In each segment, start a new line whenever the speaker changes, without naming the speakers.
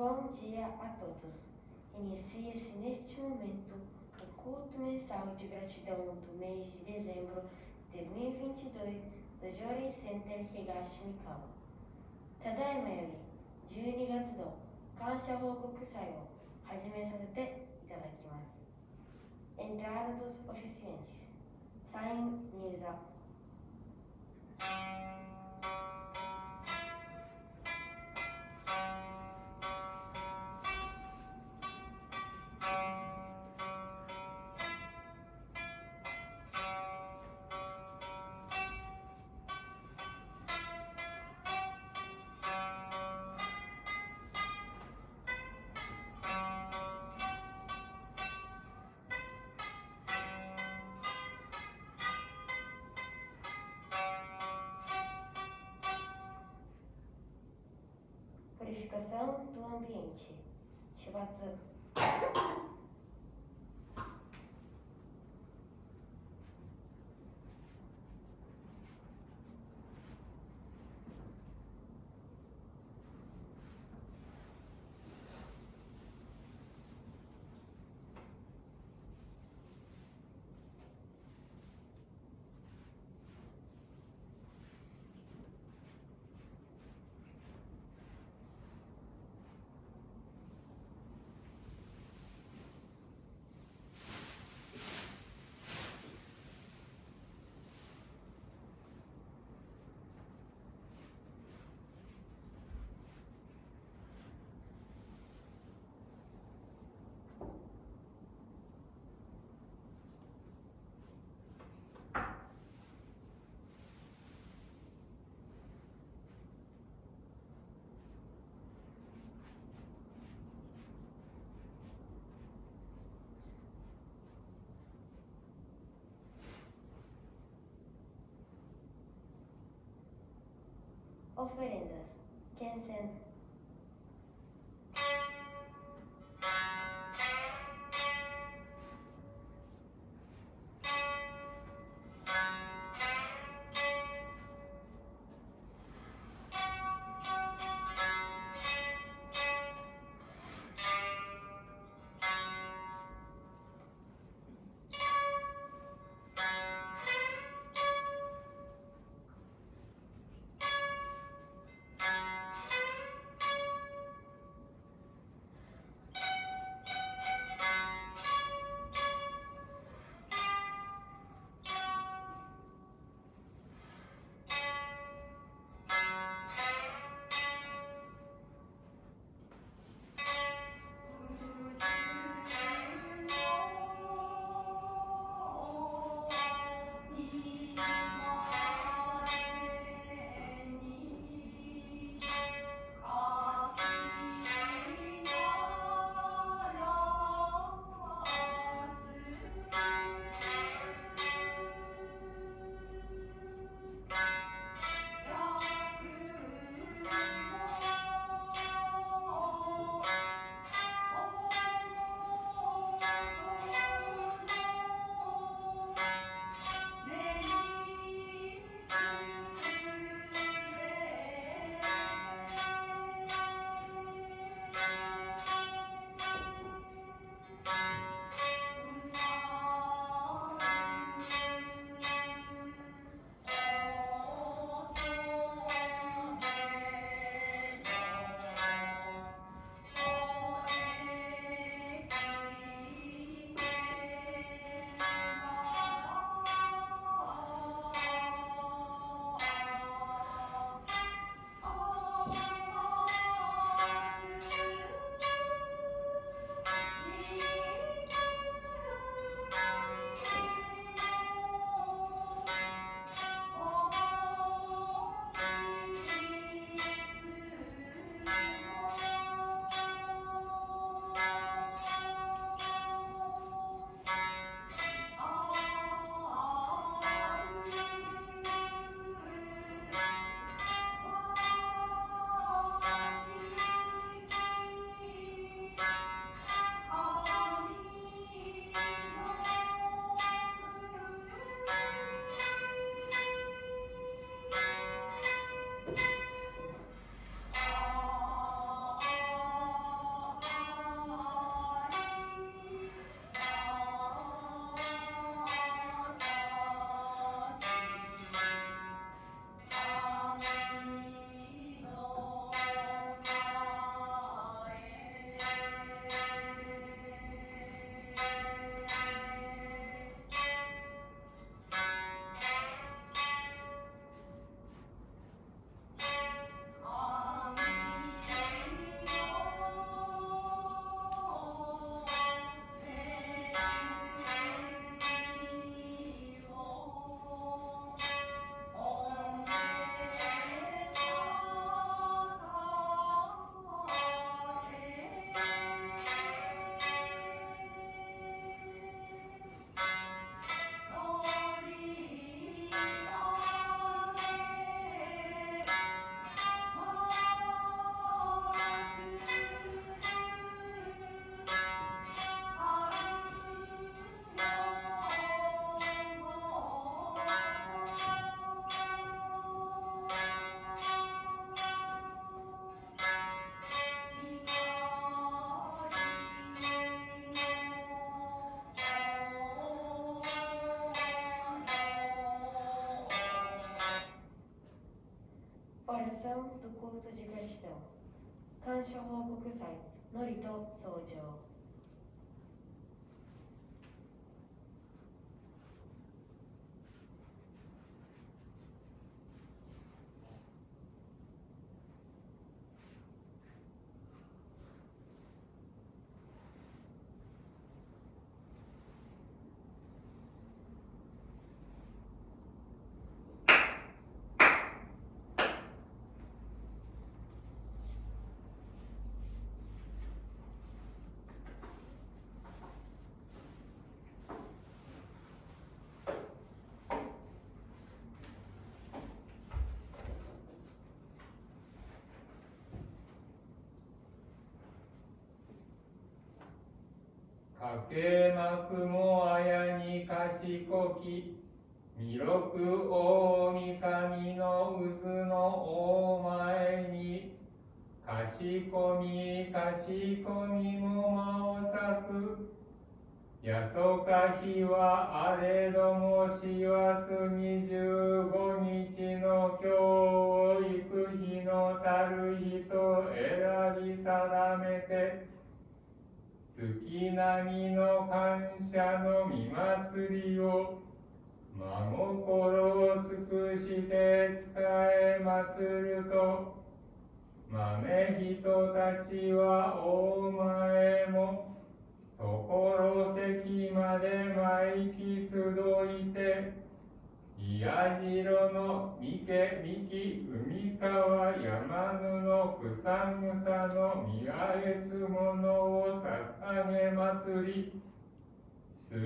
Bom dia a todos. Inicia-se neste momento o culto mensal de gratidão do mês de dezembro de 2022do Jory Center Higashi Mikawa。ただいまより12月度感謝報告祭を始めさせていただきます。Entrada dos oficiantes. Sign news up. Purificação do ambiente. Shibatsu. Oferendas. Kensen. 筋暮らしと感謝報告祭のりと相乗。
かけまくもあやに賢き、弥勒大神の渦の大前に、賢みも間を咲く。やそか日はあれどもしわす25日の今日を行く日のたる日と選び定めて、月並みの感謝の御祭りを真心を尽くして伝え祭ると、豆人たちはお前も所関まで参き集いて、宮代の三木海川山布草草の宮越物を捧げ祭り、杉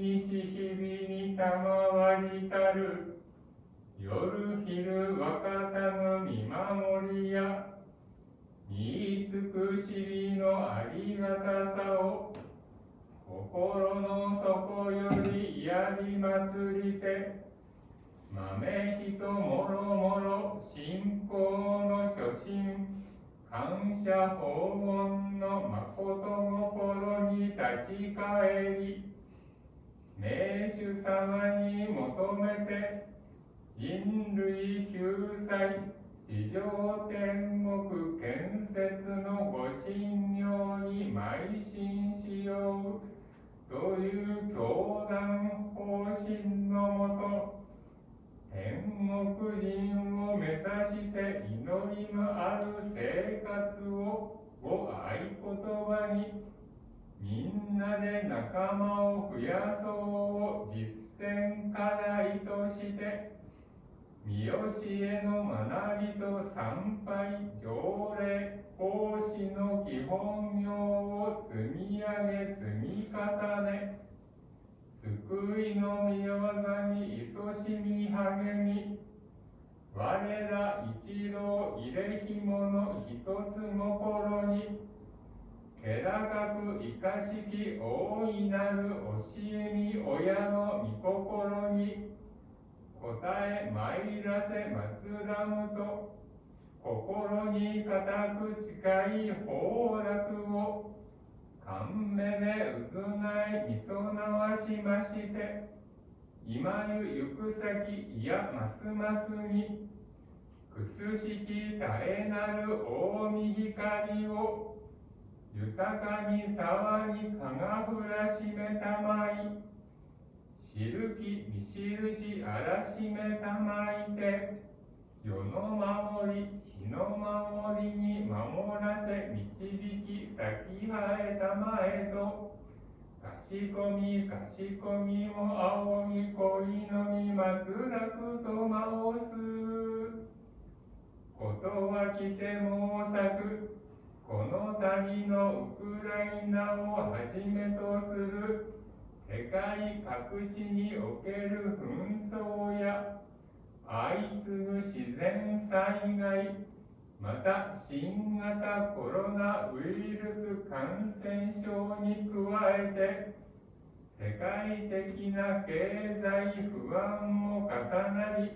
西日々に賜りたる夜昼若たぬ見守りや見尽くしびのありがたさを心の底よりやり祭りて、豆人もろもろ信仰の初心感謝訪問の誠心に立ち返り、名主様に求めて人類救済地上天国建設のご信用に邁進しようという教団方針のもと、天国人を目指して祈りのある生活をご合言葉に、みんなで仲間を増やそうを実践課題として、見教えの学びと参拝条例奉仕の基本業を積み上げ積み重ね、救いの御業に勤しみ励み、我ら一同入れひもの一つ心に、気高く生かしき大いなる教えみ親の御心に応え参らせ祭らむと、心に固く誓い崩落を甘めで渦ないみそなわしまして、今ゆ行く先いやますますにくすしき絶えなる大御光を豊かに沢にかがふらしめたまい、知るき見知るしあらしめたまいて、世の守り日の守りに守らせ導き咲き生えたまえと、かしこみも仰ぎ恋のみ松楽と申す。ことは来ても咲くこの度のウクライナをはじめとする世界各地における紛争や相次ぐ自然災害、また新型コロナウイルス感染症に加えて、世界的な経済不安も重なり、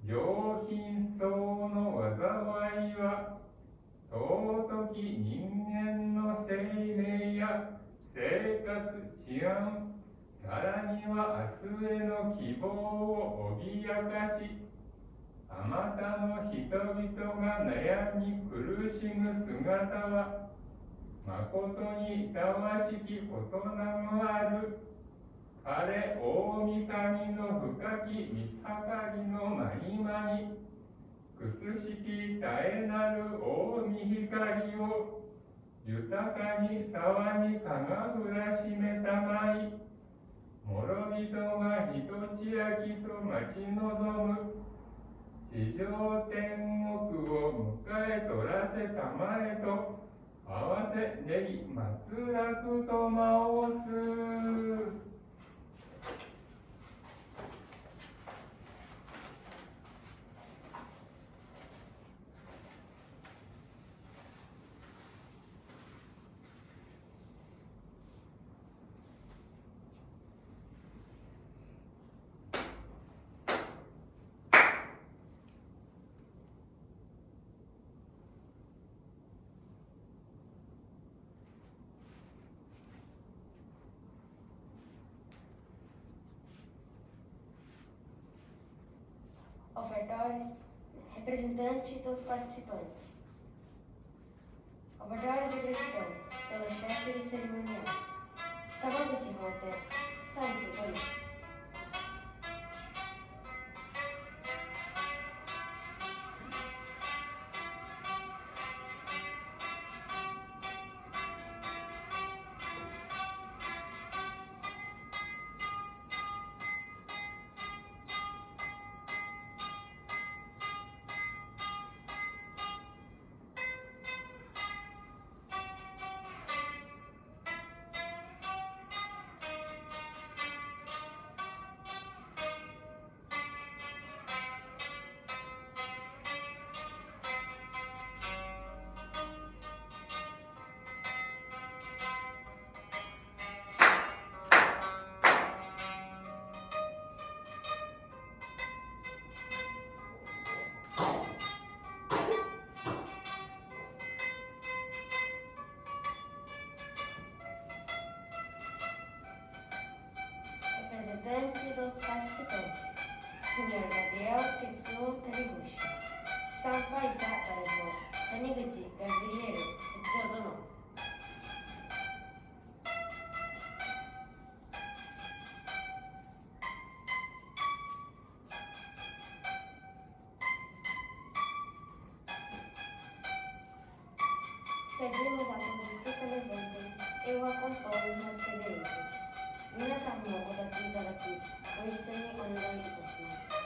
良品相の災いは尊き人間の生命や生活治安、さらには明日への希望を脅かし、あまたの人々が悩み苦しむ姿は、まことにいたわしきことなもある。彼、大神の深き御計りのまにまに、くすしき絶えなる大神光を、豊かに沢にかがぐらしめたまい。諸人がひとちやきと待ち望む。地上天国を迎え取らせたまえと、合わせねぎ松楽と申す。
Ofertório, representante dos participantes. Ofertório de gratidão pelo chefe do cerimonial. Tamago-se, Walter. Sai-se, Boris. Representante dos participantes. Senhor Gabriel Tetsuo Taniguchi. Sanpai Cha Daigo. Taniguchi Gabriel Tetsuo Dono. Pedimos a todos que se levantem. Eu acompanho nas reverências. 皆さんもお立ちいただき、ご一緒にお願いいたします。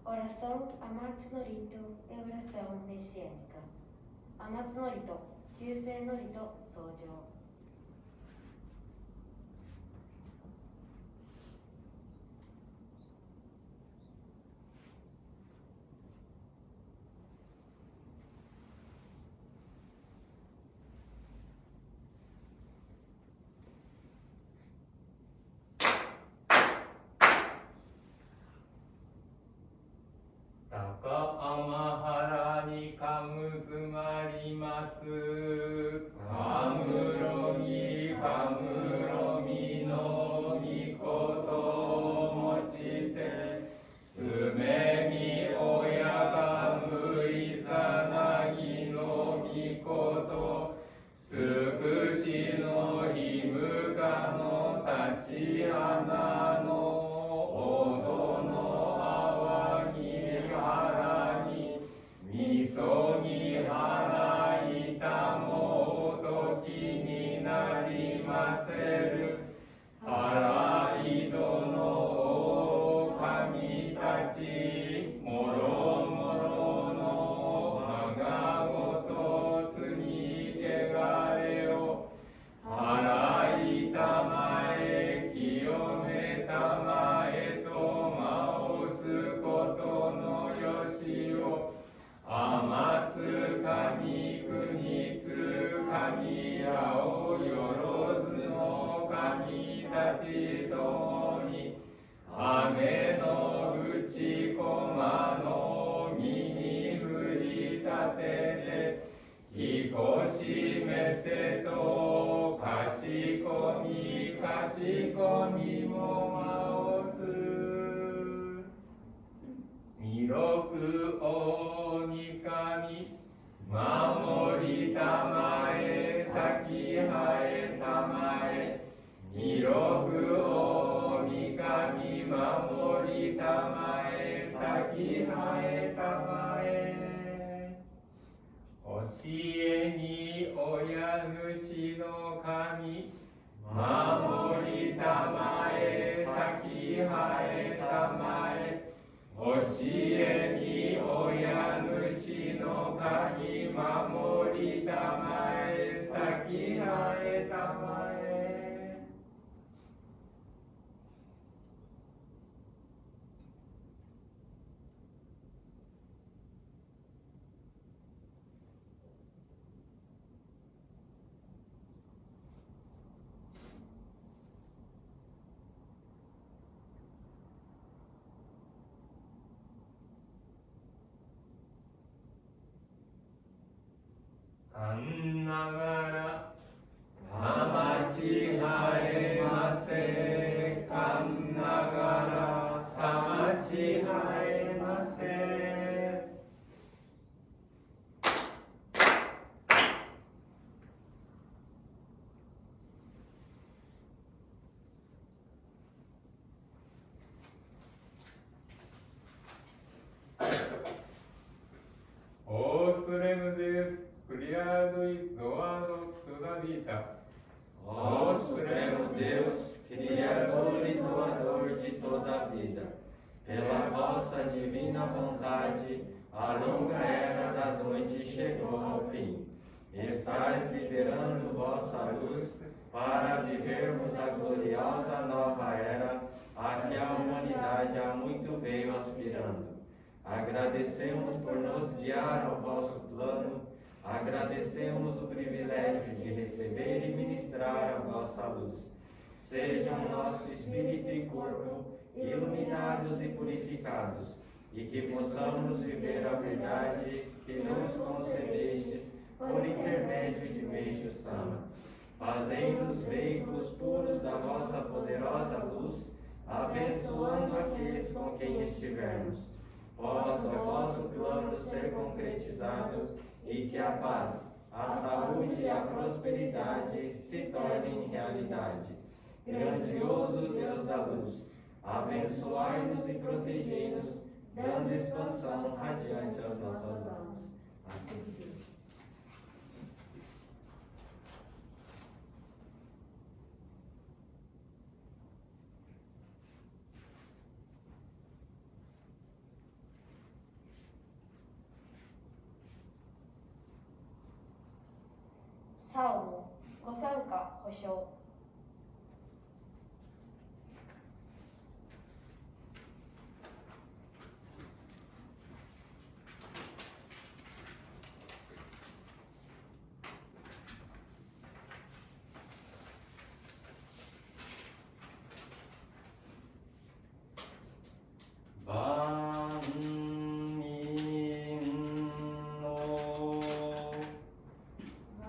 Oração a Matsunorito e oração messiânica. A Matsunorito, Kyusei Norito, Sojo.
Taka Amaharaにかむずまります。かむろみかむろみのみこともちて、すめみおやかむいざなぎのみこと、つくしのひむかのたちあなのおどのあわぎはらえに親主の神、守りたまえ、咲き生えたまえ。教えに親主の神、守りたまえ、咲き生えたまえ。かんながらたまち生えませ、かんながらたまち生えませ。オースプレムデス、クリアドイドアドトダビータ。
Ó Supremo Deus, Criador e Doador de toda a vida, pela vossa divina vontade, a longa era da noite chegou ao fim. Estais liberando vossa luz para vivermos a gloriosa nova era a que a humanidade há muito veio aspirando. Agradecemos por nos guiar ao vosso plano. Agradecemos o privilégio de receber e ministrar a vossa luz. Sejam nosso espírito e corpo iluminados e purificados, e que possamos viver a verdade que nos concedestes por intermédio de Meixo Sama, fazendo-os veículos puros da vossa poderosa luz, abençoando aqueles com quem estivermos. Possa o vosso plano ser concretizado e que a paz, a saúde e a prosperidade se tornem realidade. Grandioso Deus da luz, abençoai-nos e protegei-nos, dando expansão radiante às nossas almas. Assim seja.
Salmo, ご参加保証。
万民の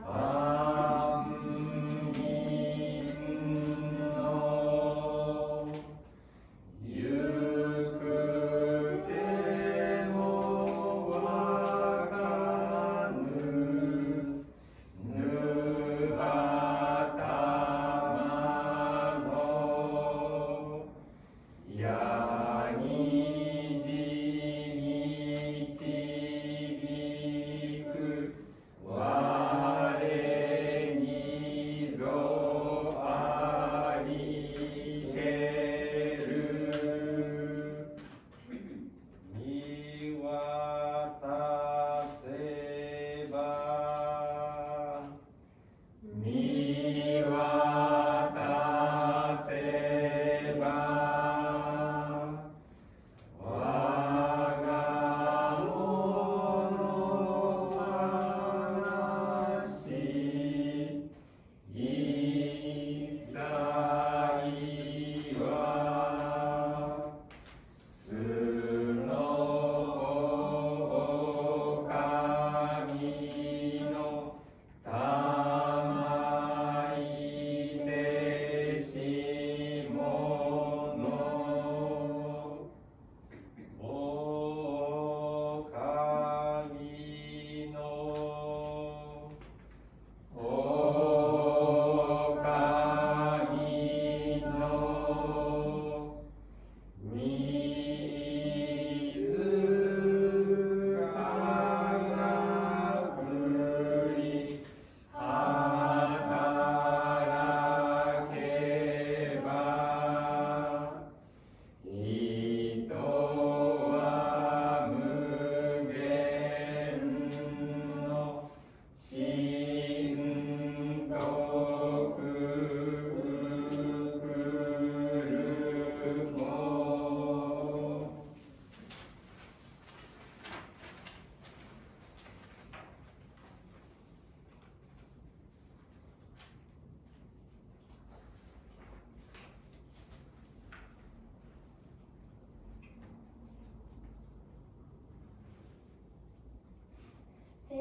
万民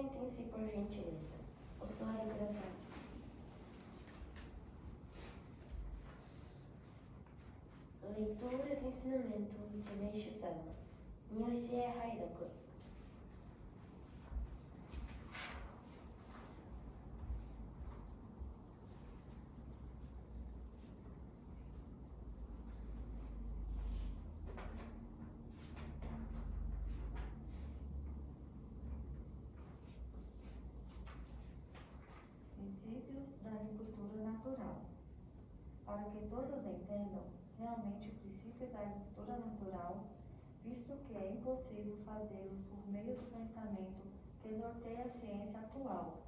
Sentem-se por gentileza. O senhor é engraçado. Leitura do ensinamento de Meishu Sama. Nyoshie Haidoku.
Princípios da agricultura natural. Para que todos entendam realmente o princípio da agricultura natural, visto que é impossível fazê-lo por meio do pensamento que norteia a ciência atual,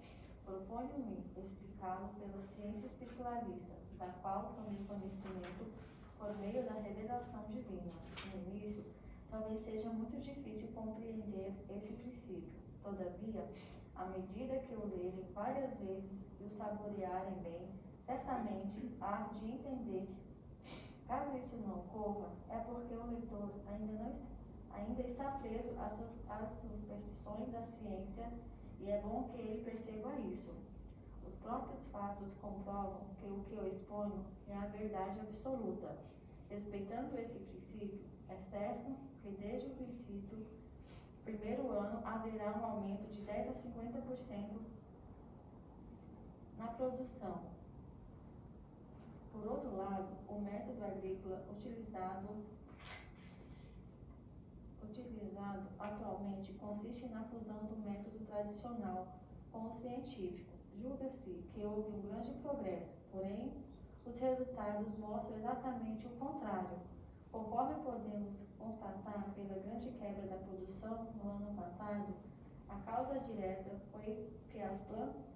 proponho-me explicá-lo pela ciência espiritualista, da qual tomei conhecimento por meio da revelação divina. No início, talvez seja muito difícil compreender esse princípio. Todavia, à medida que o lerem várias vezes e o saborearem bem, certamente há de entender. Caso isso não ocorra, é porque o leitor ainda está preso às superstições da ciência, e é bom que ele perceba isso. Os próprios fatos comprovam que o que eu exponho é a verdade absoluta. Respeitando esse princípio, é certo que desde o primeiro ano haverá um aumento de 10 a 50% na produção. Por outro lado, o método agrícola utilizado atualmente consiste na fusão do método tradicional com o científico. Julga-se que houve um grande progresso, porém, os resultados mostram exatamente o contrário. Conforme podemos constatar pela grande quebra da produção no ano passado, a causa direta foi que as plantas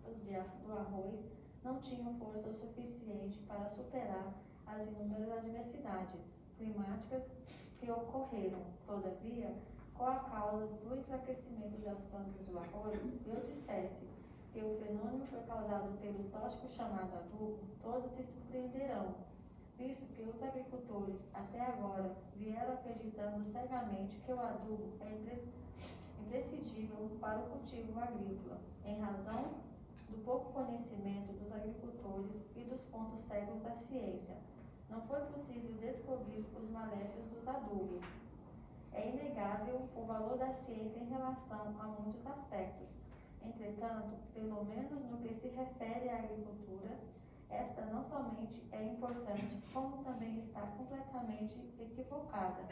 do arroz não tinham força o suficiente para superar as inúmeras adversidades climáticas que ocorreram. Todavia, qual a causa do enfraquecimento das plantas do arroz? Se eu dissesse que o fenômeno foi causado pelo tóxico chamado adubo, todos se surpreenderão, visto que os agricultores até agora vieram acreditando cegamente que o adubo é imprescindível para o cultivo agrícola, em razão do pouco conhecimento dos agricultores e dos pontos cegos da ciência. Não foi possível descobrir os maléficos dos adubos. É inegável o valor da ciência em relação a muitos aspectos. Entretanto, pelo menos no que se refere à agricultura, esta não somente é importante, como também está completamente equivocada.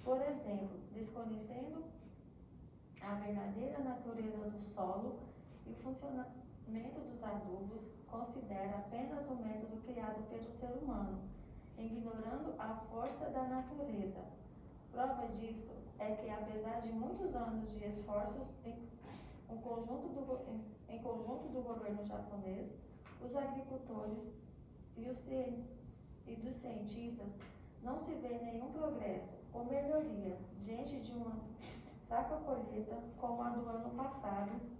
Por exemplo, desconhecendo a verdadeira natureza do solo e o funcionamento dos adubos, considera apenas o método criado pelo ser humano, ignorando a força da natureza. Prova disso é que, apesar de muitos anos de esforços em conjunto do governo japonês, os agricultores e dos cientistas, não se vê nenhum progresso ou melhoria diante de uma fraca colheita como a do ano passado.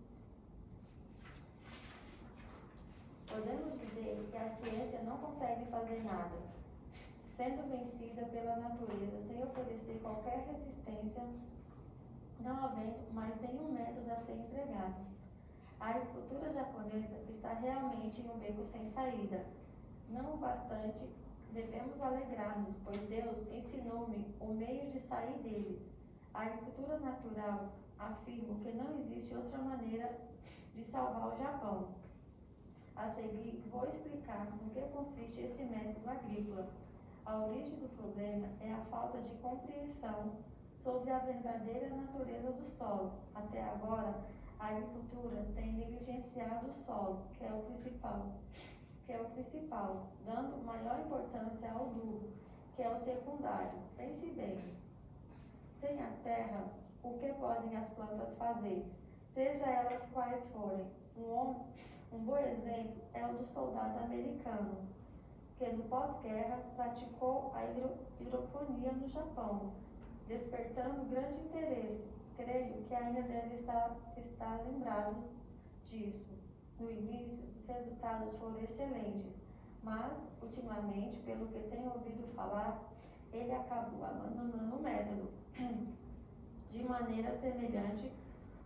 Podemos dizer que a ciência não consegue fazer nada, sendo vencida pela natureza sem oferecer qualquer resistência, não havendo mais nenhum método a ser empregado. A agricultura japonesa está realmente em um beco sem saída. Não o bastante, devemos alegrar-nos, pois Deus ensinou-me o meio de sair dele. A agricultura natural afirma que não existe outra maneira de salvar o Japão. A seguir, vou explicar no que consiste esse método agrícola. A origem do problema é a falta de compreensão sobre a verdadeira natureza do solo. Até agora, a agricultura tem negligenciado o solo, que é o principal, dando maior importância ao adubo, que é o secundário. Pense bem, sem a terra, o que podem as plantas fazer, seja elas quais forem? Um bom exemplo é o do soldado americano, que no pós-guerra praticou a hidroponia no Japão, despertando grande interesse. Creio que ainda devem estar lembrados disso. No início, os resultados foram excelentes, mas, ultimamente, pelo que tenho ouvido falar, ele acabou abandonando o método. De maneira semelhante,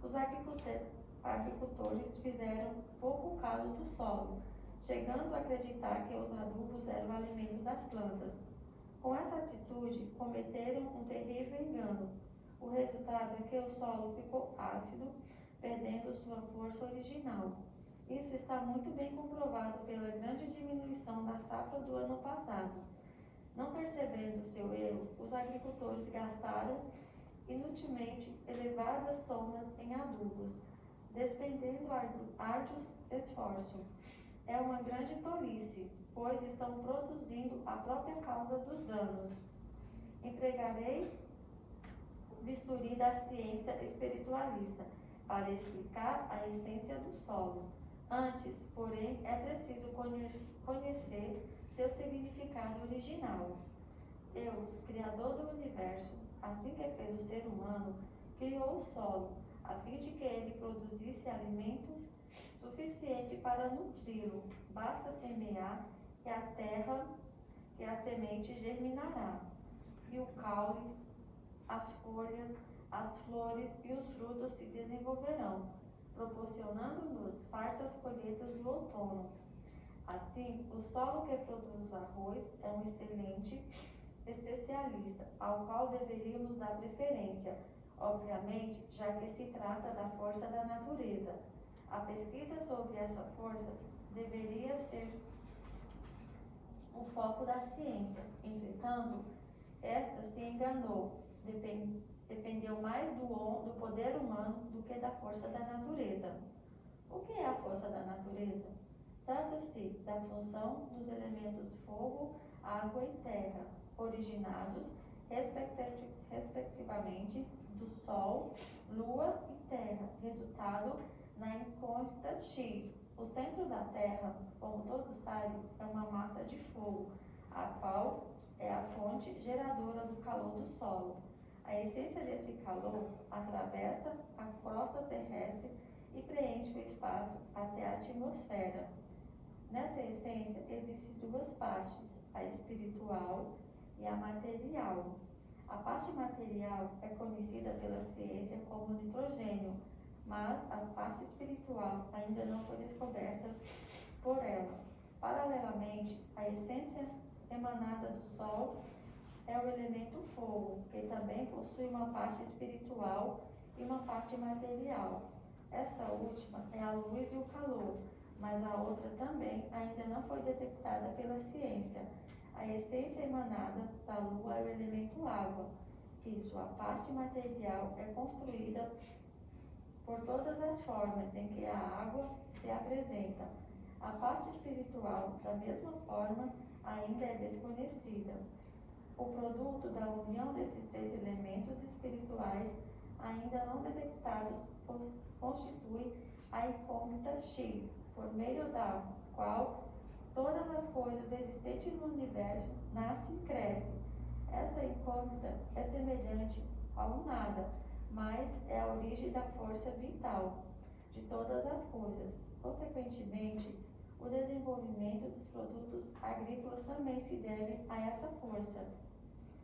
os agricultores fizeram pouco caso do solo, chegando a acreditar que os adubos eram o alimento das plantas. Com essa atitude, cometeram um terrível engano. O resultado é que o solo ficou ácido, perdendo sua força original. Isso está muito bem comprovado pela grande diminuição da safra do ano passado. Não percebendo seu erro, os agricultores gastaram inutilmente elevadas somas em adubos, despendendo árduos esforços. É uma grande tolice, pois estão produzindo a própria causa dos danos. Empregarei bisturi da ciência espiritualista para explicar a essência do solo. Antes, porém, é preciso conhecer seu significado original. Deus, Criador do universo, assim que fez o ser humano, criou o solo, a fim de que ele produzisse alimentos suficiente para nutri-lo. Basta semear que a terra, que a semente germinará, e o caule, as folhas, as flores e os frutos se desenvolverão, proporcionando-nos fartas colheitas do outono. Assim, o solo que produz o arroz é um excelente especialista, ao qual deveríamos dar preferência, obviamente, já que se trata da força da natureza. A pesquisa sobre essa força deveria ser o foco da ciência. Entretanto, esta se enganou, dependeu mais do poder humano do que da força da natureza. O que é a força da natureza? Trata-se da função dos elementos fogo, água e terra, originados, respectivamente, do Sol, Lua e Terra, resultado na incógnita X. O centro da Terra, como todos sabem, é uma massa de fogo, a qual é a fonte geradora do calor do solo. A essência desse calor atravessa a crosta terrestre e preenche o espaço até a atmosfera. Nessa essência existem duas partes, a espiritual e a material. A parte material é conhecida pela ciência como nitrogênio, mas a parte espiritual ainda não foi descoberta por ela. Paralelamente, a essência emanada do Sol é o elemento fogo, que também possui uma parte espiritual e uma parte material. Esta última é a luz e o calor, mas a outra também ainda não foi detectada pela ciência. A essência emanada da Lua é o elemento água, que sua parte material é construída por todas as formas em que a água se apresenta. A parte espiritual, da mesma forma, ainda é desconhecida. O produto da união desses três elementos espirituais, ainda não detectados, constitui a incógnita X, por meio da qual todas as coisas existentes no universo nascem e crescem. Essa incógnita é semelhante ao nada, mas é a origem da força vital de todas as coisas. Consequentemente, o desenvolvimento dos produtos agrícolas também se deve a essa força.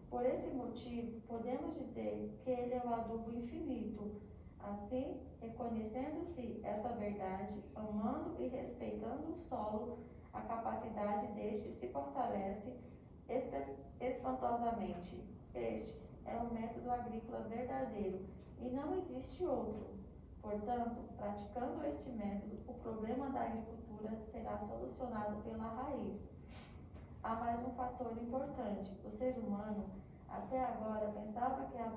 Por esse motivo, podemos dizer que ele é o adubo infinito. Assim, reconhecendo-se essa verdade, amando e respeitando o solo, a capacidade deste se fortalece espantosamente. Este é o método agrícola verdadeiro e não existe outro. Portanto, praticando este método, o problema da agricultura será solucionado pela raiz. Há mais um fator importante. O ser humano, até agora, pensava que a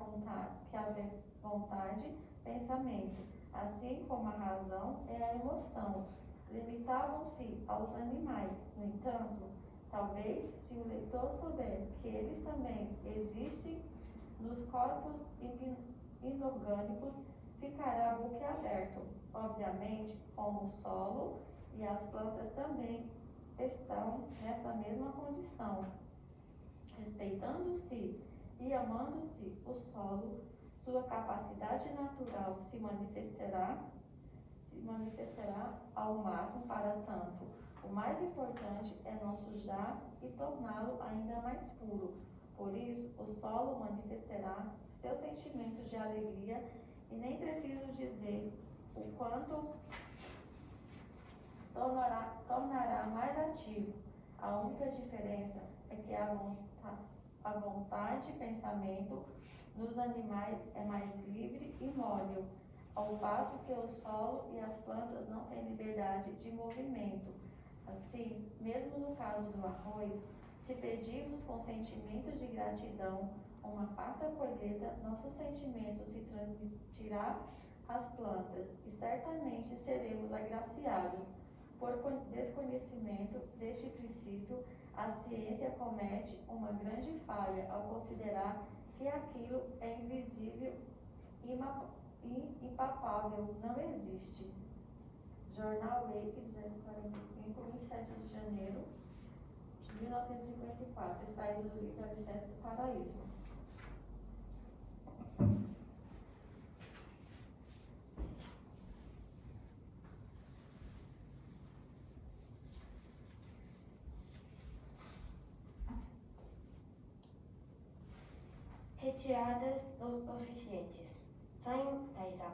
vontade, pensamento, assim como a razão é a emoção, limitavam-se aos animais. No entanto, talvez, se o leitor souber que eles também existem nos corpos inorgânicos, ficará boquiaberto. Obviamente, como o solo e as plantas também estão nessa mesma condição. Respeitando-se e amando-se o solo, sua capacidade natural se manifestará ao máximo. Para tanto, o mais importante é não sujar e torná-lo ainda mais puro. Por isso, o solo manifestará seus sentimentos de alegria, e nem preciso dizer o quanto tornará mais ativo. A única diferença é que a vontade e pensamento nos animais é mais livre e móvel, ao passo que o solo e as plantas não têm liberdade de movimento. Assim, mesmo no caso do arroz, se pedirmos com sentimentos de gratidão uma farta colheita, nosso sentimento se transmitirá às plantas e certamente seremos agraciados. Por desconhecimento deste princípio, a ciência comete uma grande falha ao considerar que aquilo é invisível e impalpável, não existe. Jornal Wake, 245, 27 de janeiro de 1954, extraído do livro Alicerce do Paraíso.
Retiradas os oficiantes. Saem Taizá.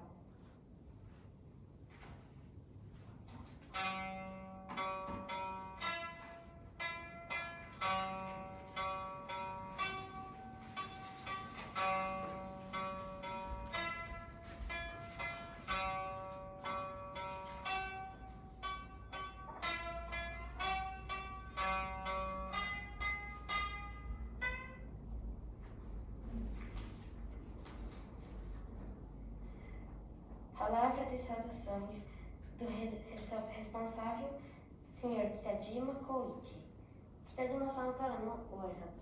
Palavra de saudações do responsável, Sr. Kitajima Koichi. Kitajimaさんからのご挨拶。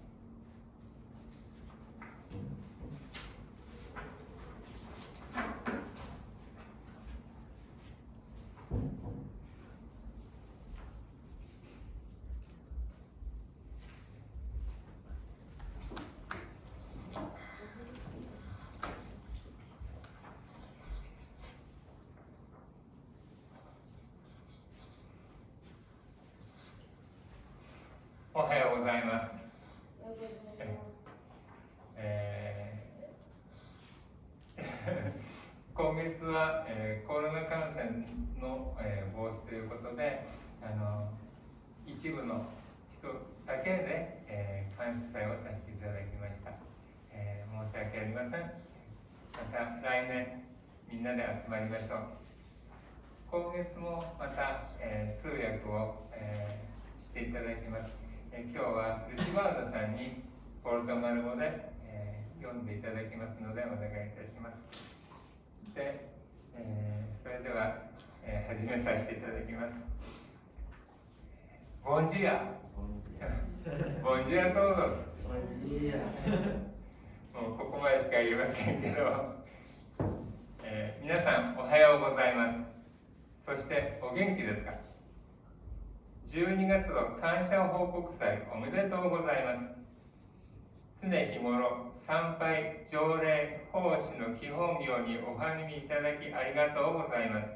おはようございます。今月は、コロナ感染の、防止ということで、一部の人だけで、監視祭をさせていただきました。申し訳ありません。また来年みんなで集まりましょう。今月もまた、通訳を、していただきます。今日はルシバードさんにポルトガル語で、読んでいただきますのでお願いいたします。で、それでは、始めさせていただきます。ボンジアボンジアトードス。
ボンジア。
もうここまでしか言えませんけど、皆さんおはようございます。そしてお元気ですか？12月の感謝報告祭おめでとうございます。常日頃参拝、条例、奉仕の基本業にお励みいただきありがとうございます。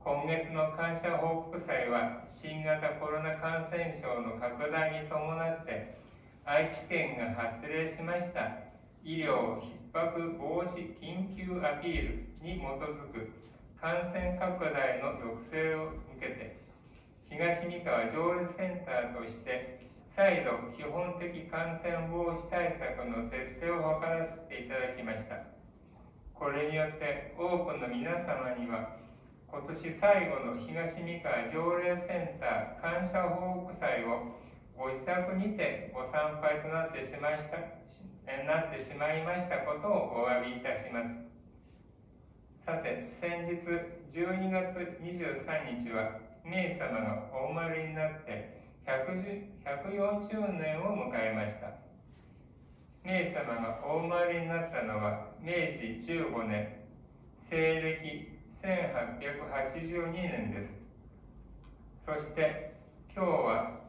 今月の感謝報告祭は新型コロナ感染症の拡大に伴って愛知県が発令しました医療逼迫防止緊急アピールに基づく感染拡大の抑制を受けて東三河条例センターとして再度基本的感染防止対策の徹底を図らせていただきました。これによって多くの皆様には今年最後の東三河条例センター感謝報告祭をご自宅にてご参拝となってしまいましたことをお詫びいたします。さて、先日12月23日は明様がお生まれになって140年を迎えました。明様がお生まれになったのは明治15年、西暦1882年です。そして今日は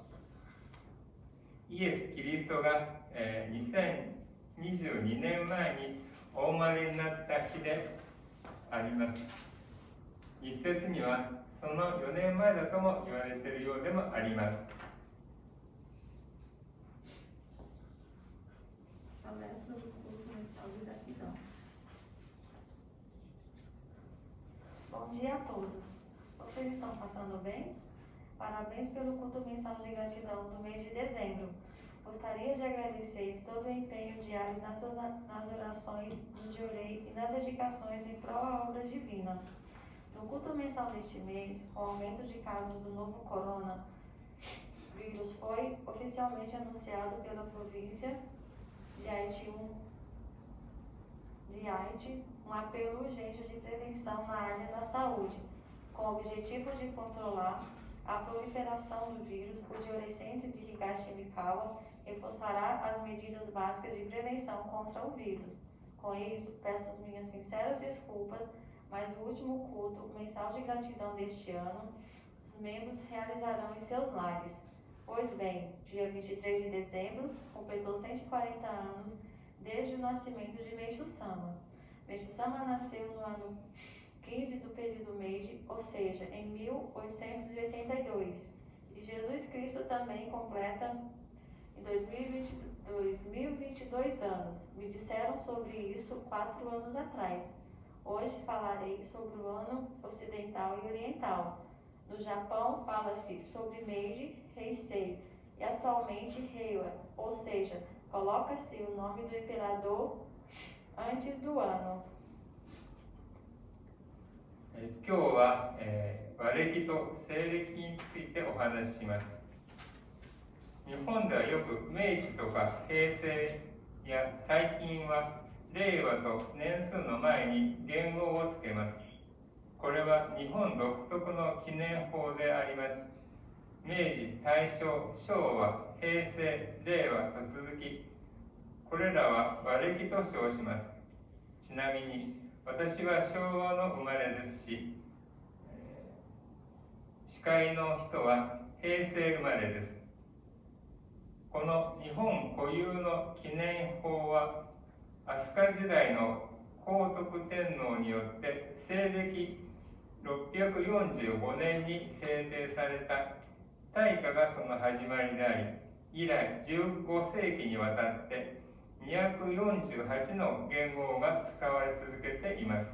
イエス・キリストが、2022年前にお生まれになった日であります。一説にはその4年前だとも言われているようでもあります。
Bom dia a todos. Vocês estão passando bem? Parabéns pelo culto mensal de gratidão do mês de dezembro. Gostaria de agradecer todo o empenho diário nas orações do Diorei e nas dedicações em prol à obra divina. No culto mensal deste mês, o aumento de casos do novo coronavírus foi oficialmente anunciado pela província de Haiti, um apelo urgente de prevenção na área da saúde, com o objetivo de controlar a proliferação do vírus. O Diorei Centro de Higashimikawa reforçará as medidas básicas de prevenção contra o vírus. Com isso, peço as minhas sinceras desculpas, mas no último culto mensal de gratidão deste ano, os membros realizarão em seus lares. Pois bem, dia 23 de dezembro, completou 140 anos desde o nascimento de Meishu Sama. Meishu Sama nasceu no ano 15 do período Meiji, ou seja, em 1882. E Jesus Cristo também completa em 2022 anos. Me disseram sobre isso 4 anos atrás. Hoje falarei sobre o ano ocidental e oriental. No Japão, fala-se sobre Meiji Heisei e atualmente Heiwa, ou seja, coloca-se o nome do imperador antes do ano.
今日は、和暦と西暦についてお話しします。日本ではよく明治とか平成や最近は令和と年数の前に元号をつけます。これは日本独特の記念法であります。明治、大正、昭和、平成、令和と続き、これらは和暦と称します。ちなみに私は昭和の生まれですし、司会の人は平成生まれです。この日本固有の記念法は飛鳥時代の皇徳天皇によって西暦645年に制定された大化がその始まりであり、以来15世紀にわたって248の元号が使われ続けています。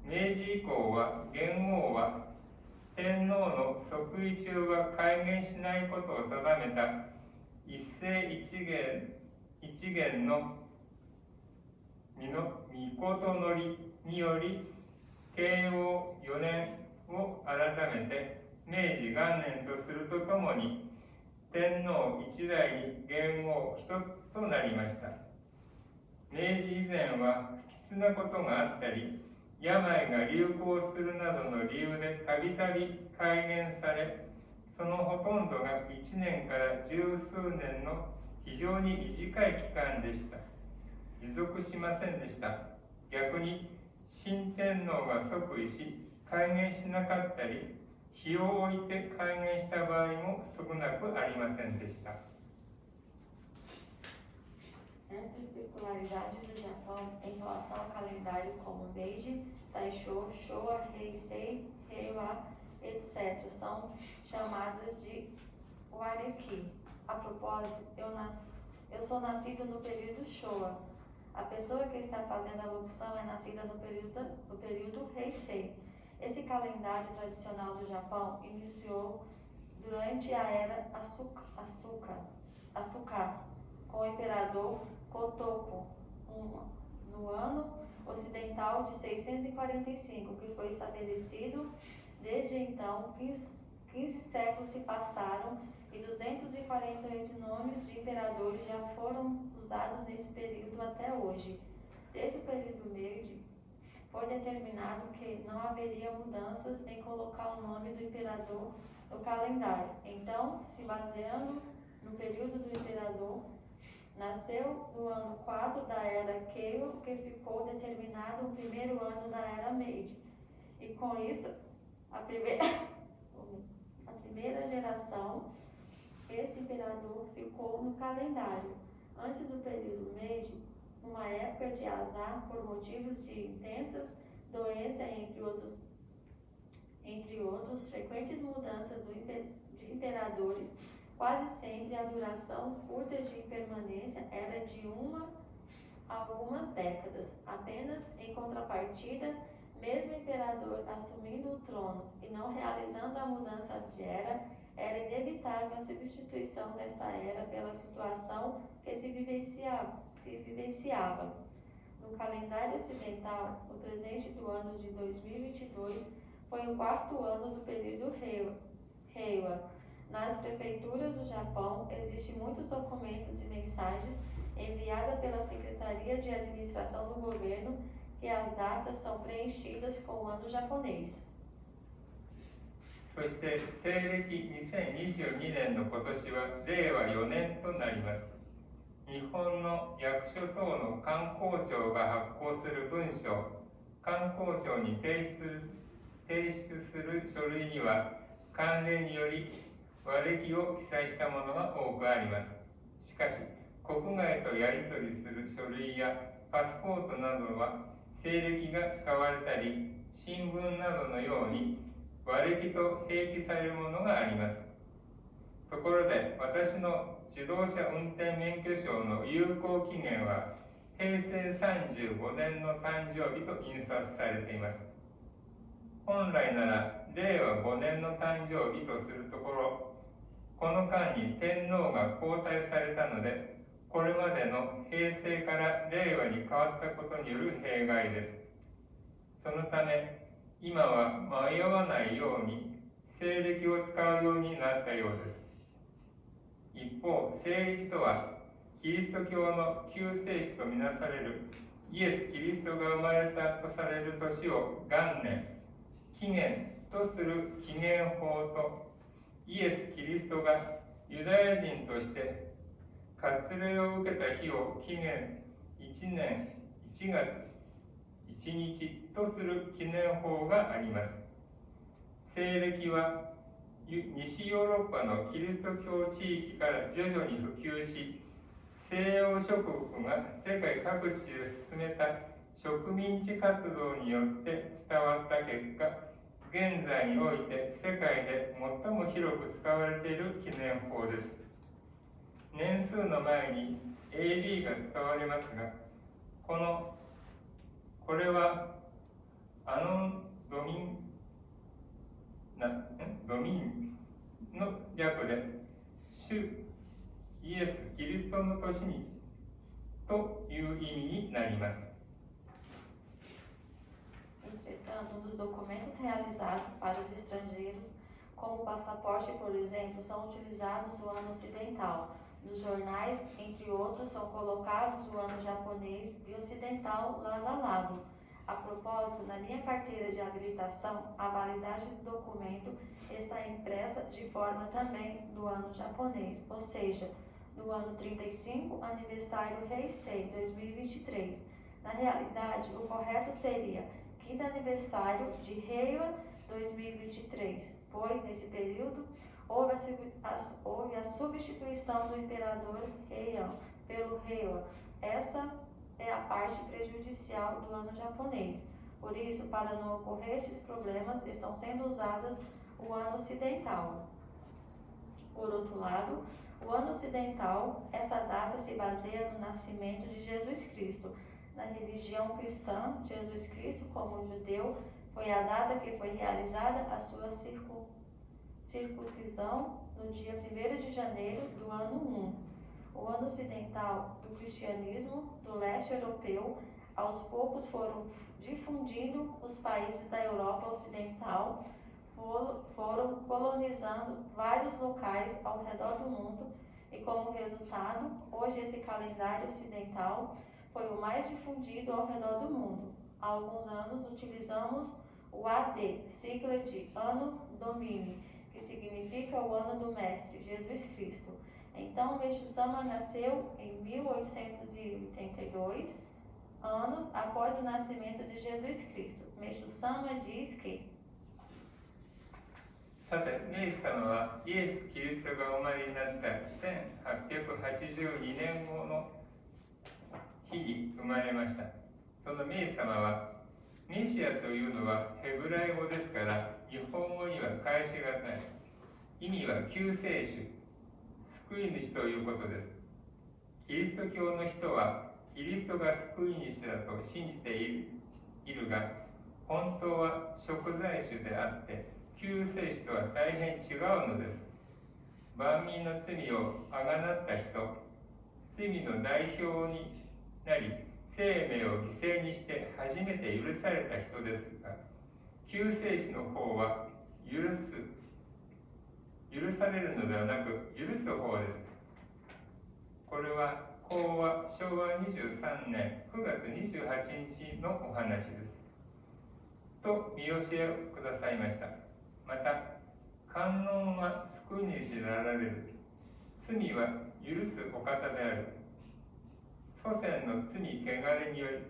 明治以降は元号は天皇の即位中は改元しないことを定めた一世一元の御事のりにより慶応4年を改めて明治元年とするとともに天皇一代に元号一つとなりました。明治以前は不吉なことがあったり、病が流行するなどの理由でたびたび改元され、そのほとんどが1年から十数年の非常に短い期間でした。持続しませんでした。逆に新天皇が即位し改元しなかったり、日を置いて改元した場合も少なくありませんでした。
Essas peculiaridades do Japão em relação ao calendário como Meiji, Taisho, Showa, Heisei, Heiwa, etc. são chamadas de Wareki. A propósito, eu sou nascido no período Showa. A pessoa que está fazendo a locução é nascida no período Heisei. Esse calendário tradicional do Japão iniciou durante a era Asuka, com o imperador Kotoko, no ano ocidental de 645, que foi estabelecido. Desde então, 15 séculos se passaram e 248 nomes de imperadores já foram usados nesse período até hoje. Desde o período Meiji, foi determinado que não haveria mudanças em colocar o nome do imperador no calendário. Então, se baseando no período do imperador, nasceu no ano 4 da era Keiwa, que ficou determinado o primeiro ano da era Meiji. E com isso, a primeira geração, esse imperador ficou no calendário. Antes do período Meiji, uma época de azar por motivos de intensas doenças, entre outros, frequentes mudanças de imperadores. Quase sempre a duração curta de permanência era de 1 a algumas décadas. Apenas em contrapartida, Mesmo o imperador assumindo o trono e não realizando a mudança de era inevitável a substituição dessa era pela situação que se vivenciava. No calendário ocidental, o presente do ano de 2022 foi o quarto ano do período Reiwa. Nas prefeituras do Japão, existem muitos documentos e mensagens enviadas pela Secretaria de Administração do Governo que as datas são preenchidas com o ano japonês.
そして西暦2022年の今年は令和4年となります。日本の役所等の観光庁が発行する文書、観光庁に提出する書類には慣例により和暦を記載したものが多くあります。しかし、国外とやり取りする書類やパスポートなどは西暦が使われたり、新聞などのように和暦と併記されるものがあります。ところで、私の自動車運転免許証の有効期限は平成35年の誕生日と印刷されています。本来なら令和5年の誕生日とするところ、この間に天皇が交代されたので、これまでの平成から令和に変わったことによる弊害です。そのため、今は迷わないように西暦を使うようになったようです。一方、西暦とはキリスト教の救世主とみなされるイエス・キリストが生まれたとされる年を元年、紀元とする紀元法と、イエス・キリストがユダヤ人として割礼を受けた日を紀元1年1月1日とする記念法があります。西暦は西ヨーロッパのキリスト教地域から徐々に普及し、西洋諸国が世界各地で進めた植民地活動によって伝わった結果、現在において世界で最も広く使われている記念法です。年数の前に AD が使われますが、これはアノンドミンの略で、主イエス・キリストの年にという意味になります。
Entretanto, nos documentos realizados para os estrangeiros, como passaporte, por exemplo, são utilizados o ano ocidental. Nos jornais, entre outros, são colocados o ano japonês e ocidental lado a lado. A propósito, na minha carteira de habilitação, a validade do documento está impressa de forma também no ano japonês, ou seja, no ano 35, aniversário Heisei 2023. Na realidade, o correto seria quinto aniversário de Reiwa 2023, pois nesse período houve a substituição do imperador Heian pelo Reiwa. Essa é a parte prejudicial do ano japonês. Por isso, para não ocorrer estes problemas, estão sendo usadas o ano ocidental. Por outro lado, o ano ocidental, essa data se baseia no nascimento de Jesus Cristo. Na religião cristã, Jesus Cristo, como judeu, foi a data que foi realizada a sua circuncisão no dia 1º de janeiro do ano 1. O ano ocidental do cristianismo do leste europeu, aos poucos foram difundindo os países da Europa Ocidental, foram colonizando vários locais ao redor do mundo e, como resultado, hoje esse calendário ocidental foi o mais difundido ao redor do mundo. Há alguns anos utilizamos o AD, sigla de Anno Domini, que significa o ano do Mestre, Jesus Cristo. Então, Meixo Sama nasceu em 1882, anos após o nascimento de Jesus Cristo. Meixo Sama diz que
さて、メイ様はイエス・キリストがお生まれになった1882年後の日に生まれました。そのメイ様は、メシアというのはヘブライ語ですから、日本語には返しがたい。意味は救世主、救い主ということです。キリスト教の人は、キリストが救い主だと信じているが、本当は贖罪主であって、救世主とは大変違うのです。万民の罪をあがなった人、罪の代表になり、生命を犠牲にして初めて許された人ですが、救世主の方は許されるのではなく、許す方です。これは昭和23年9月28日のお話です。と見教えをくださいました。また、観音は救い主であられる。罪は許すお方である。祖先の罪汚れにより、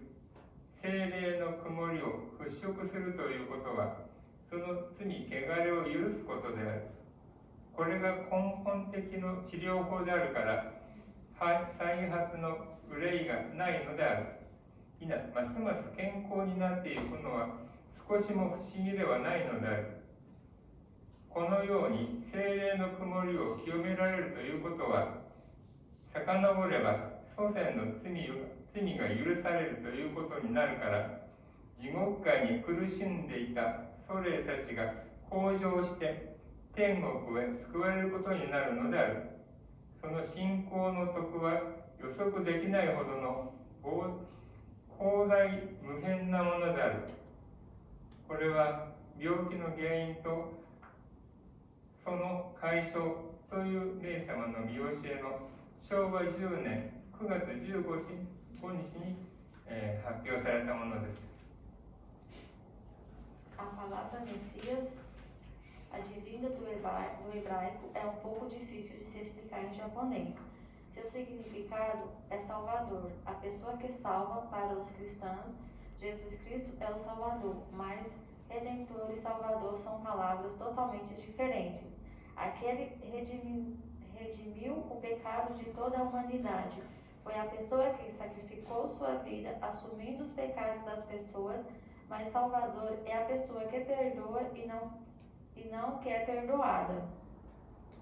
聖霊の曇りを払拭するということは、その罪汚れを許すことである。これが根本的な治療法であるから、再発の憂いがないのである。ますます健康になっていくのは少しも不思議ではないのである。このように聖霊の曇りを清められるということは、遡れば祖先の罪が許されるということになるから、地獄界に苦しんでいた祖霊たちが向上して天国へ救われることになるのである。その信仰の徳は予測できないほどの広大無辺なものである。これは病気の原因とその解消という霊様の見教えの昭和10年9月15日に、発表されたものです。
A palavra Messias, advinda do hebraico, é um pouco difícil de se explicar em japonês. Seu significado é Salvador, a pessoa que salva. Para os cristãos. Jesus Cristo é o Salvador, mas Redentor e Salvador são palavras totalmente diferentes. Aquele redimiu o pecado de toda a humanidade. Foi a pessoa que sacrificou sua vida, assumindo os pecados das pessoas, mas Salvador é a pessoa que perdoa e não que é perdoada.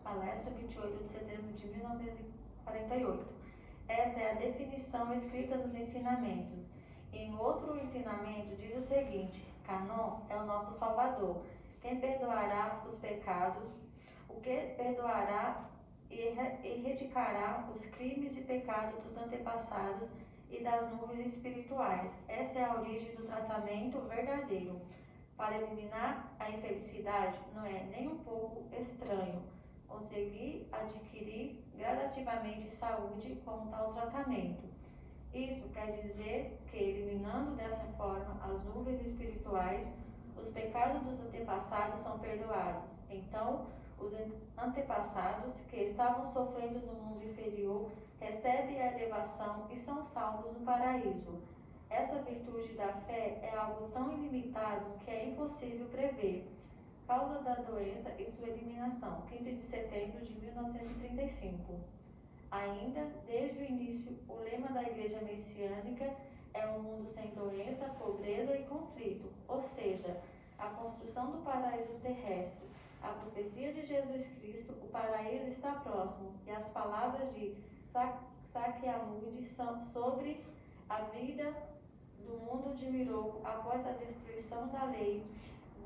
Palestra 28 de setembro de 1948. Essa é a definição escrita nos ensinamentos. Em outro ensinamento diz o seguinte: Canon é o nosso Salvador, quem perdoará os pecados, o que perdoará e erradicará os crimes e pecados dos antepassados e das nuvens espirituais. Essa é a origem do tratamento verdadeiro. Para eliminar a infelicidade não é nem um pouco estranho conseguir adquirir gradativamente saúde com tal tratamento. Isso quer dizer que, eliminando dessa forma as nuvens espirituais, os pecados dos antepassados são perdoados. Então, os antepassados que estavam sofrendo no mundo inferior recebem a elevação e são salvos no paraíso. Essa virtude da fé é algo tão ilimitado que é impossível prever. Causa da doença e sua eliminação, 15 de setembro de 1935. Ainda, desde o início, o lema da Igreja Messiânica é um mundo sem doença, pobreza e conflito, ou seja, a construção do paraíso terrestre. A profecia de Jesus Cristo, o paraíso está próximo, e as palavras de Sakyamuni são sobre a vida do mundo de Miroku após a destruição da lei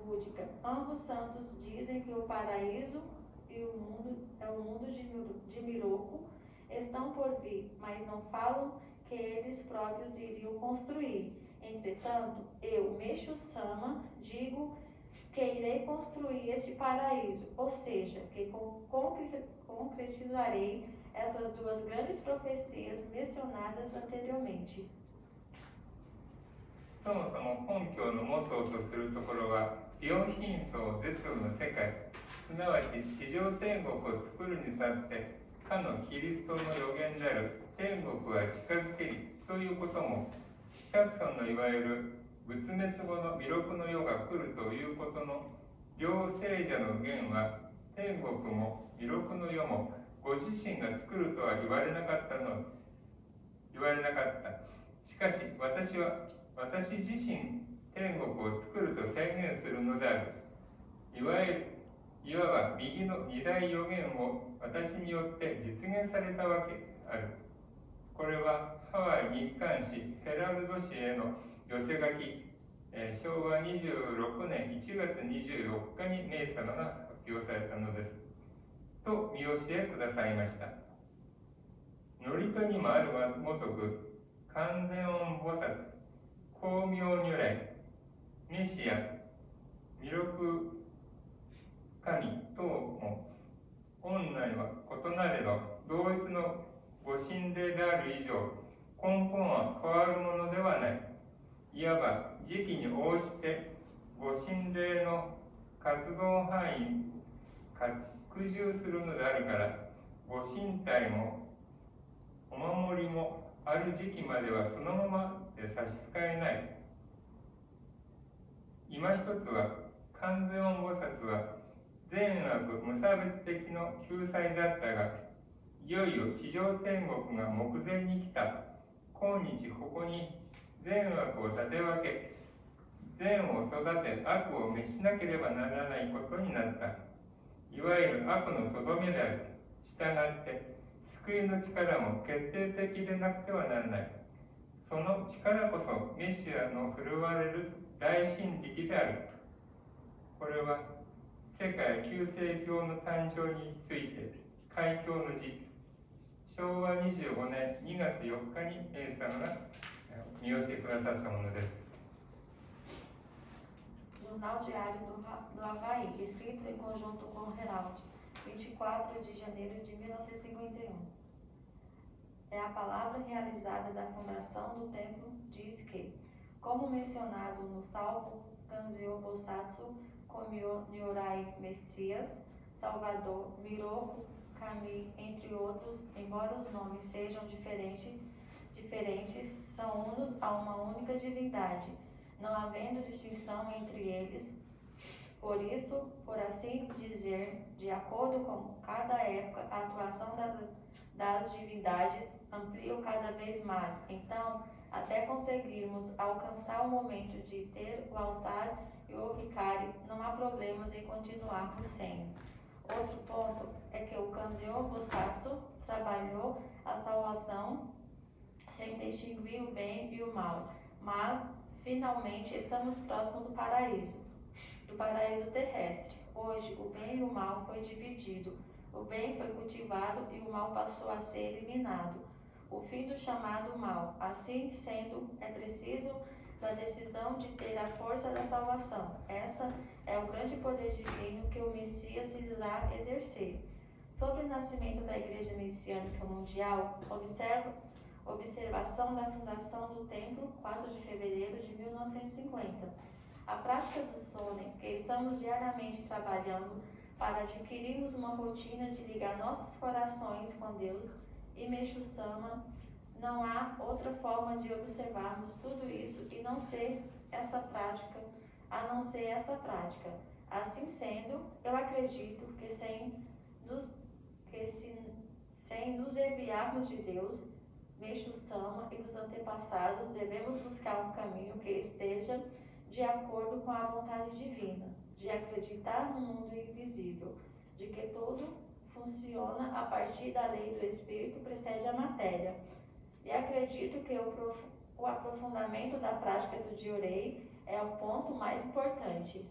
búdica. Ambos santos dizem que o paraíso e o mundo de Miroku estão por vir, mas não falam que eles próprios iriam construir. Entretanto, eu, Meixo-sama, digo que irei construir este paraíso, ou seja, que concretizarei essas duas grandes profecias mencionadas anteriormente.
そもそも根拠のモットーとするところは、病貧相絶後の世界、すなわち地上天国を作るにあって、かのキリストの予言である天国は近づけりということも、釈尊のいわゆる仏滅後の弥勒の世が来るということの両聖者の言は、天国も弥勒の世もご自身が作るとは言われなかった。しかし私自身天国を作ると宣言するのである。いわば右の二大予言を私によって実現されたわけである。これはハワイ日刊紙ヘラルド紙への寄せ書き昭和26年1月24日に明様が発表されたのです。と見教えくださいました。祝詞にもあるがごとく、観世音菩薩、光明如来、メシア、弥勒神等も、御内は異なれど、同一のご神霊である以上、根本は変わるものではない。いわば時期に応じてご神霊の活動範囲拡充するのであるから、ご神体もお守りもある時期まではそのままで差し支えない。今一つは、観世音菩薩は善悪無差別的の救済だったが、いよいよ地上天国が目前に来た。今日ここに善悪を立て分け、善を育て悪を滅しなければならないことになった。いわゆる悪のとどめである。したがって救いの力も決定的でなくてはならない。その力こそメシアの振るわれる大神力である。これは世界救世教の誕生について開教の字、昭和25年2月4日に明様が見教えくださったものです。
Jornal Diário do Havaí, escrito em conjunto com Herald, 24 de janeiro de 1951. É a palavra realizada da fundação do templo diz que, como mencionado no Salmo Kanzyo Bosatsu, Komyo Nyorai Messias, Salvador, Miroku, Kami, entre outros, embora os nomes sejam diferentes, são unos a uma única divindade, não havendo distinção entre eles. Por isso, por assim dizer, de acordo com cada época, a atuação das divindades amplia cada vez mais. Então, até conseguirmos alcançar o momento de ter o altar e o vicário, não há problemas em continuarmos sem. Outro ponto é que o Kanzyo Bosatsu trabalhou a salvação sem distinguir o bem e o mal, mas finalmente estamos próximos do paraíso terrestre. Hoje o bem e o mal foi dividido, o bem foi cultivado e o mal passou a ser eliminado. O fim do chamado mal. Assim sendo, é preciso da decisão de ter a força da salvação. Essa é o grande poder divino que o Messias irá exercer. Sobre o nascimento da Igreja Messiânica Mundial, observação da fundação do templo, 4 de fevereiro de 1950. A prática do Sonen, que estamos diariamente trabalhando para adquirirmos uma rotina de ligar nossos corações com Deus e Meshu-sama, não há outra forma de observarmos tudo isso e não ser essa prática, a não ser essa prática. Assim sendo, eu acredito que sem nos enviarmos de Deus, Meshu-sama e dos antepassados, devemos buscar um caminho que esteja de acordo com a vontade divina, de acreditar no mundo invisível, de que tudo funciona a partir da lei do Espírito precede a matéria. E acredito que o aprofundamento da prática do Diorei é o ponto mais importante.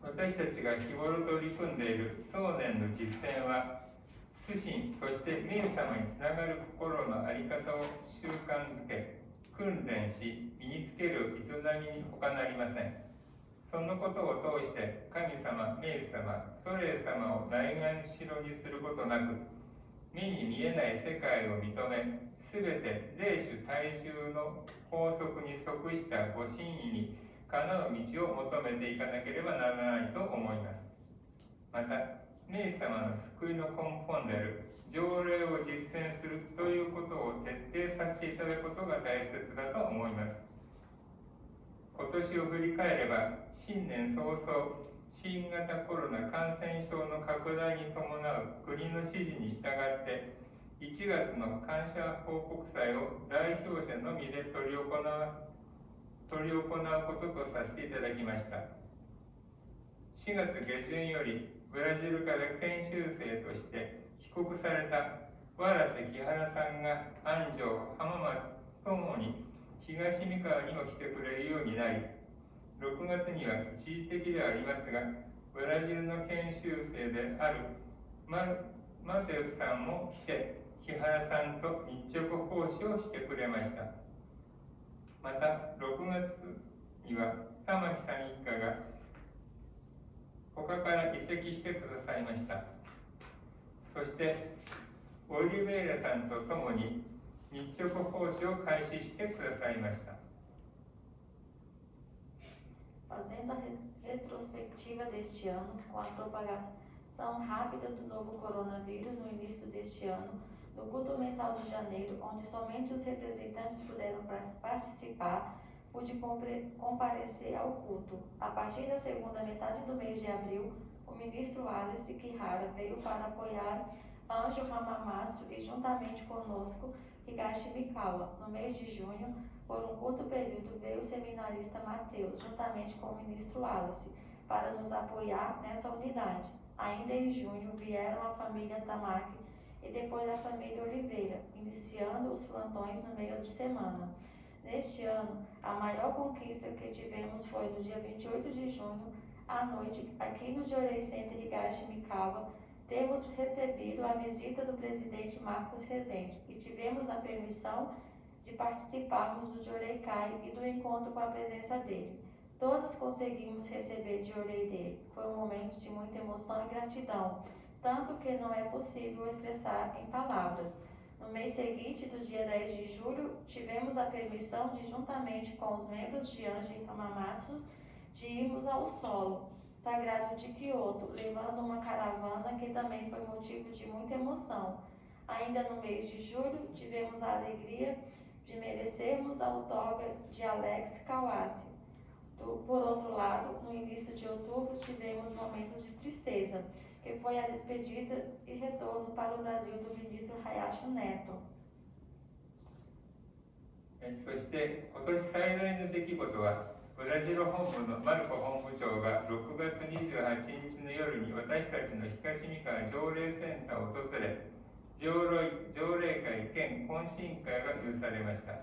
私たちが日頃取り組んでいる送念の実践は、主神、そして明様につながる心の在り方を習慣づけ、訓練し、身につける営みに他なりません。そのことを通して神様、明様、祖霊様を内眼白にすることなく、目に見えない世界を認め、すべて霊種体重の法則に即したご真意にかなう道を求めていかなければならないと思います。また、明様の救いの根本である条例を実践するということを徹底させていただくことが大切だと思います。今年を振り返れば、新年早々、新型コロナ感染症の拡大に伴う国の指示に従って、1月の感謝報告祭を代表者のみで執り行うこととさせていただきました。4月下旬よりブラジルから研修生として帰国された和良瀬木原さんが安城、浜松ともに東三河にも来てくれるようになり、6月には一時的ではありますが、ブラジルの研修生であるマテウスさんも来て、木原さんと日直奉仕をしてくれました。また6月には玉木さん一家が他から移籍してくださいました。そしてオリベイラさんと共に日直奉仕を開始してくださいました。
Fazendo a retrospectiva deste ano, com a propagação rápida do novo coronavírus no início deste ano, no culto mensal de janeiro, onde somente os representantes puderam participar, pude comparecer ao culto. A partir da segunda metade do mês de abril, o ministro Alice Kihara veio para apoiar Anjo Hamamatsu e juntamente conosco Higashi Mikawa. No mês de junho, por um curto período, veio o seminarista Mateus, juntamente com o ministro Alice, para nos apoiar nessa unidade. Ainda em junho, vieram a família Tamaki e depois a família Oliveira, iniciando os plantões no meio de semana. Neste ano, a maior conquista que tivemos foi no dia 28 de junho, à noite, aqui no Jorei Center Higashi Mikawa, temos recebido a visita do presidente Marcos Rezende e tivemos a permissão de participarmos do Jorei Kai e do encontro com a presença dele. Todos conseguimos receber Jorei dele. Foi um momento de muita emoção e gratidão, tanto que não é possível expressar em palavras. No mês seguinte, do dia 10 de julho, tivemos a permissão de, juntamente com os membros de Anjo e Hamamatsu, de irmos ao solo sagrado de Kyoto, levando uma caravana que também foi motivo de muita emoção. Ainda no mês de julho, tivemos a alegria de merecermos a outorga de Alex Kawase. Por outro lado, no início de outubro, tivemos momentos de tristeza, que foi a despedida e retorno para o Brasil do ministro Hayashi Neto.
そして今年最大の出来事は、ブラジル本部のマルコ本部長が6月28日の夜に私たちの東三河条例センターを訪れ、条例会兼懇親会が許されました。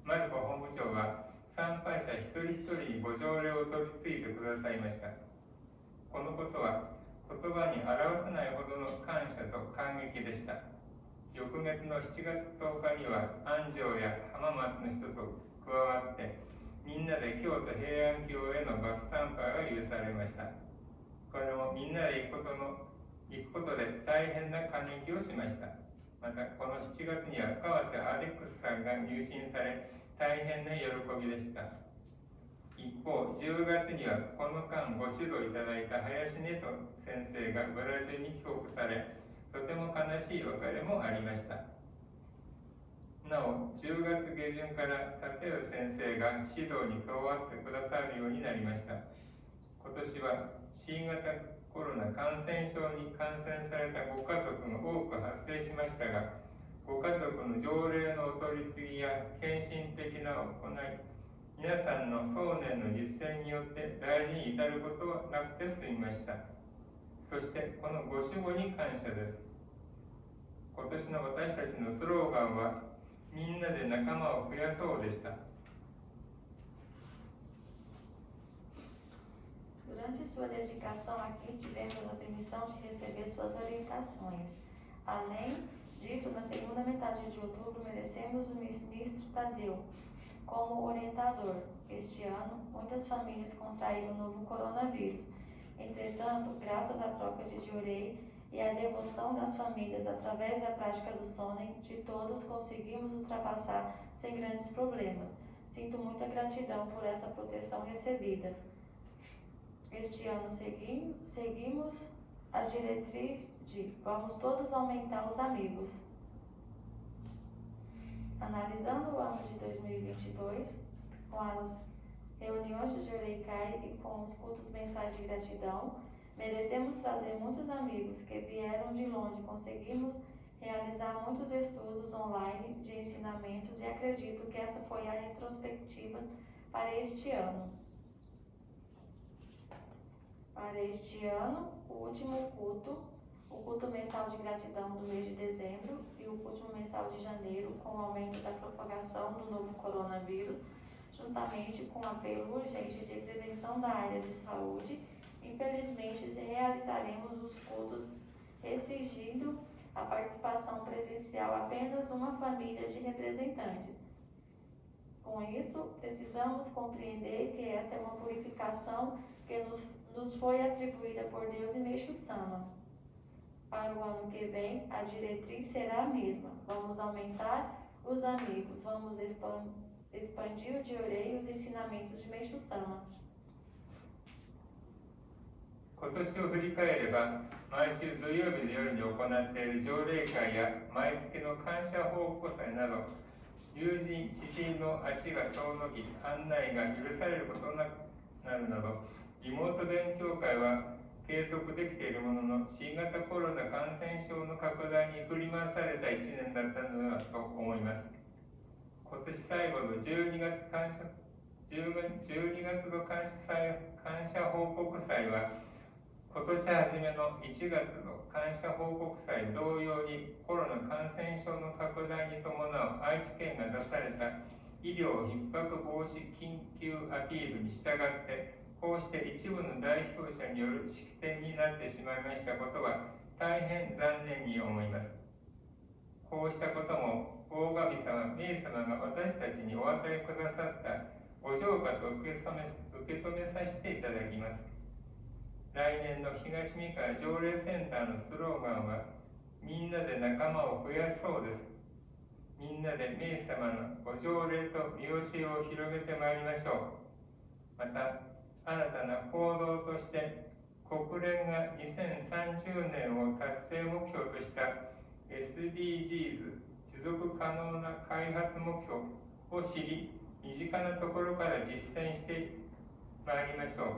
マルコ本部長は参拝者一人一人にご条例を取り次いでくださいました。このことは言葉に表せないほどの感謝と感激でした。翌月の7月10日には安城や浜松の人と加わって、みんなで京都平安京へのバス参拝が許されました。これもみんなで行くことで大変な感激をしました。またこの7月には川瀬アレックスさんが入信され、大変な喜びでした。一方、10月にはこの間ご指導いただいた林根と先生がブラジルに帰国され、とても悲しい別れもありました。なお、10月下旬から立浦先生が指導に加わってくださるようになりました。今年は新型コロナ感染症に感染されたご家族が多く発生しましたが、ご家族の条例のお取り次ぎや献身的な行い、皆さんの想念の実践によって大事に至ることはなくて済みました。そしてこのご守護に感謝です。今年の私たちのスローガンは、みんなで仲間を増やそうでした。
Durante sua dedicação aqui, tivemos a permissão de receber suas orientações. Além disso, na segunda metade de outubro, merecemos o ministro Tadeu como orientador. Este ano, muitas famílias contraíram o novo coronavírus. Entretanto, graças à troca de Jorei e à devoção das famílias através da prática do Sonen, de todos conseguimos ultrapassar sem grandes problemas. Sinto muita gratidão por essa proteção recebida. Este ano seguimos a diretriz de vamos todos aumentar os amigos. Analisando o ano de 2022, com as reuniões do Jorei Kai e com os cultos mensais de gratidão, merecemos trazer muitos amigos que vieram de longe. Conseguimos realizar muitos estudos online de ensinamentos e acredito que essa foi a retrospectiva para este ano. Para este ano, o último culto o culto mensal de gratidão do mês de dezembro e o culto mensal de janeiro, com o aumento da propagação do novo coronavírus, juntamente com o apelo urgente de prevenção da área de saúde, infelizmente realizaremos os cultos restringindo a participação presencial a apenas uma família de representantes. Com isso, precisamos compreender que esta é uma purificação que nos foi atribuída por Deus em Meixo Sama. Para o ano que vem, a diretriz será a mesma. Vamos aumentar os amigos, vamos expandir o Diorei e os ensinamentos de Meixo Sama.
今年を振り返れば、毎週土曜日の夜に行っている条例会や毎月の感謝報告祭など、友人、知人の足が遠のき、案内が許されることなくなるなど、リモート勉強会は継続できているものの、新型コロナ感染症の拡大に振り回された1年だったのではと思います。今年最後の12月の感謝報告祭は、今年初めの1月の感謝報告祭同様にコロナ感染症の拡大に伴う愛知県が出された医療逼迫防止緊急アピールに従ってこうして一部の代表者による式典になってしまいましたことは大変残念に思います。こうしたことも大神様、冥様が私たちにお与えくださったご浄化と受け止めさせていただきます。来年の東三河条例センターのスローガンは、みんなで仲間を増やそうです。みんなで冥様のご条例と見教えを広げてまいりましょう。また、新たな行動として、国連が2030年を達成目標とした SDGs 持続可能な開発目標を知り、身近なところから実践してまいりましょう。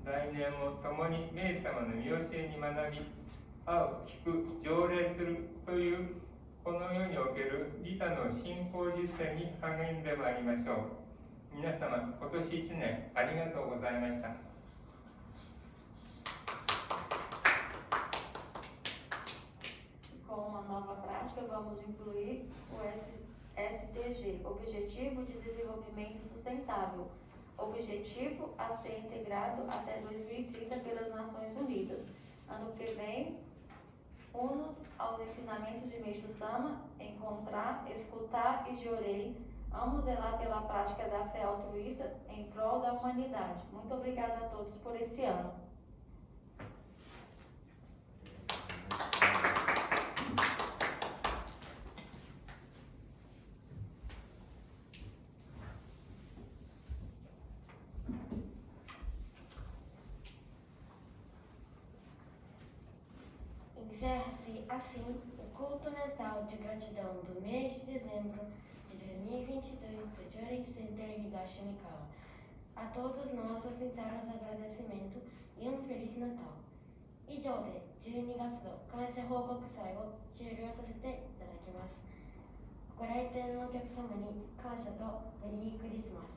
来年も共に冥様の見教えに学び、会う、聞く、条例するというこの世における利他の信仰実践に励んでまいりましょう。皆様、今年1年ありがとうございました。
Com uma nova prática, vamos incluir o SDG, Objetivo de Desenvolvimento Sustentável, objetivo a ser integrado até 2030 pelas Nações Unidas. Ano que vem, unos aos ensinamentos de Meixo Sama, encontrar, escutar e Diorei, vamos zelar pela prática da fé altruísta em prol da humanidade. Muito obrigada a todos por esse ano.
Encerra-se assim o culto mensal de gratidão do mês de dezembro de 2022 do Diorei Center Higashimikawa. A todos nossos sinceros agradecimentos e Feliz Natal. 以上で12月の感謝報告祭を終了させていただきます。ご来店のお客様に感謝とメリークリスマス。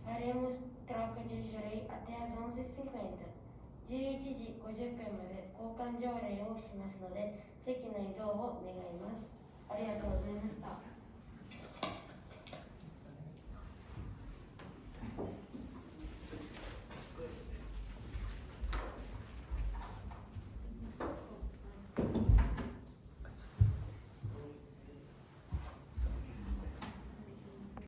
Faremos troca de Diorei até as 11h50。11時50分まで交換条例をしますので、席の移動を願います。ありがとうございました。